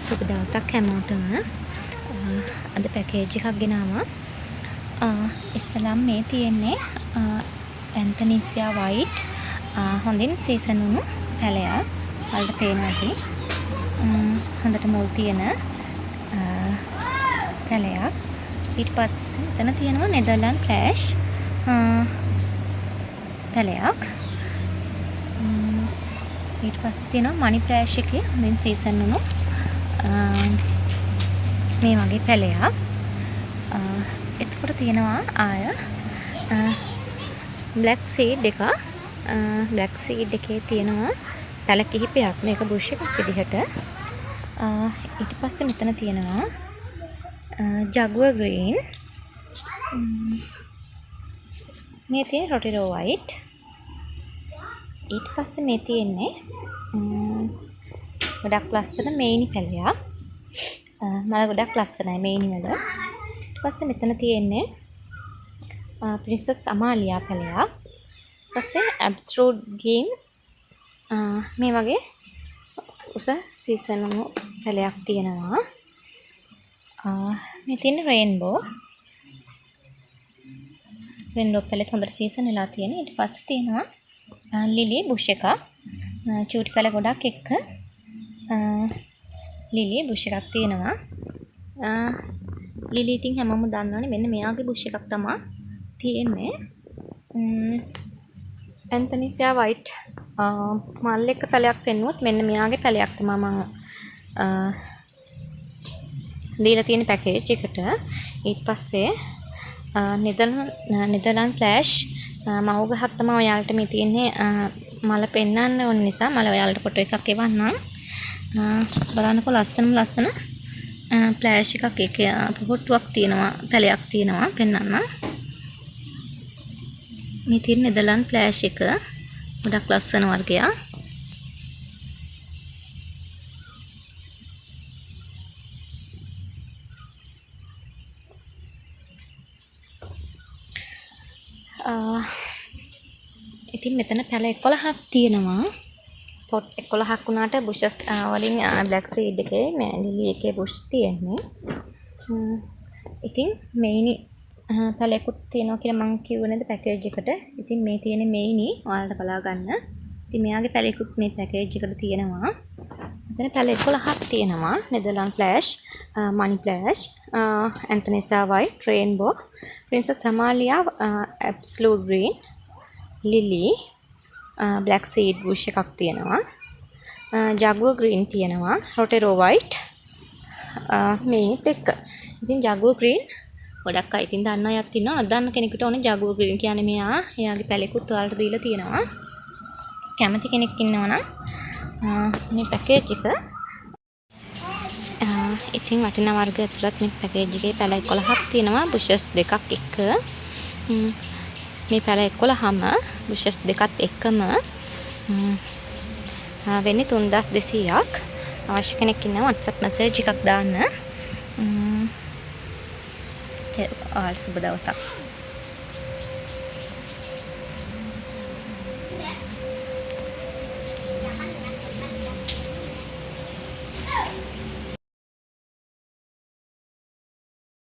සුබ දවසක් හැමෝටම. අද පැකේජ් එකක් ගෙනාවා. ඉස්සෙල්ලාම මේ තියෙන්නේ ඇන්තනීසියා වයිට් හොඳින් සීසන් වුණු පැලයක්. වලට පේනවා ඇති. හොඳට මුල් තියෙන පැලයක්. ඊට පස්සේ එතන තියෙනවා නෙදර්ලන්ඩ් ෆ්ලෑෂ් පැලයක්. ඊට පස්සේ තියෙනවා මනි ෆ්ලෑෂ් එකේ හොඳින් සීසන් වුණු මේ වගේ පැලයක්. එතකොට තියෙනවා ආය බ්ලැක් සීඩ් එක. බ්ලැක් සීඩ් එකේ තියෙනවා පැල කිහිපයක්. මේක බුෂ් එකක් විදිහට. ඊට පස්සේ මෙතන තියෙනවා ජගුවර් ග්‍රීන්. මේ තියෙන රොටිරෝ වයිට්. ඊට පස්සේ මේ තියෙන්නේ ගොඩක් ලස්සන මේනි පැලයක්. මල ගොඩක් ලස්සනයි මේනි වල. ඊට පස්සේ මෙතන තියෙන්නේ ප්‍රින්සස් අමාලියා පැලයක්. ඊට පස්සේ ඇබ්සලූට් ග්‍රීන් මේ වගේ උස සීසන් වුණු පැලයක් තියෙනවා. මේ තියෙන රේන්බෝ. රේන්බෝ පැලෙත් හොඳට සීසන් වෙලා තියෙනවා. ඊට පස්සේ තියෙනවා ලිලි බුෂ් එකක්. චූටි පැල ගොඩක් එක්ක ලිලි බුෂ් එකක් තියෙනවා. ලිලි ඉතින් හැමෝම දන්නවනේ මෙන්න මෙයාගේ බුෂ් එකක් තමයි තියෙන්නේ. ඇන්තනීසියා වයිට් මල් එක පැලයක් පෙන්නුවොත් මෙන්න මෙයාගේ පැලයක් තමයි මම දීලා තියෙන පැකේජ් එකට. ඊට පස්සේ නෙදර්ලන්ඩ් ෆ්ලෑෂ් මව් ගහක් තමයි ඔයාලට මේ තියෙන්නේ. මල පෙන්වන්න ඕන නිසා මල ඔයාලට ෆොටෝ එකක් එවන්නම්. බලන්නකො ලස්සන ෆ්ලෑෂ් එකක් එක පොට්ටුවක් තියෙනවා, පැලයක් තියෙනවා පෙන්වන්න. මේ තියෙන නෙදර්ලන්ඩ් ෆ්ලෑෂ් එක ගොඩක් ලස්සන වර්ගයක්. ඉතින් මෙතන පැල 11ක් තියෙනවා. පොට් 11ක් වුණාට බුෂස් වලින් බ්ලැක් සීඩ් එකේ මේ ලිලි එකේ බුෂ් තියෙන්නේ. ඉතින් මේනි පැලයක්ත් තියෙනවා කියලා මම කිව්ව නේද පැකේජ් එකට. ඉතින් මේ තියෙන මේනි ඔයාලට බලා ගන්න. ඉතින් මෙයාගේ පැලයක්ත් මේ පැකේජ් එකට තියෙනවා. මෙතන පැල 11ක් තියෙනවා. නෙදර්ලන්ඩ් ෆ්ලෑෂ්, මනි ෆ්ලෑෂ්, ඇන්තනීසියා white, rainbow, princess Amalia, absolute green, lily, black seed bush එකක් තියෙනවා. ජගුවර් ග්‍රීන් තියෙනවා. රොටෙරෝ වයිට් මේත් එක්ක. ඉතින් ජගුවර් ග්‍රීන් ගොඩක් අය ඉතින් දන්න අයත් ඉන්නවා. නොදන්න කෙනෙකුට ඕනේ ජගුවර් ග්‍රීන් කියන්නේ මෙයා. එයාගේ පැලෙකුත් ඔයාලට දීලා තියෙනවා. කැමති කෙනෙක් ඉන්නවනම් මේ පැකේජ් එක ඉතින් වටිනා වර්ග ඇතුළත් මේ පැකේජ් එකේ පැල 11ක් තියෙනවා. බුෂස් දෙකක් එක්ක. මේ පැල 11ම බුෂස් දෙකත් එක්කම වෙන්නේ 3200ක්. අවශ්‍ය කෙනෙක් ඉන්නවා WhatsApp message එකක් දාන්න. ඔයාලට සුබ දවසක්.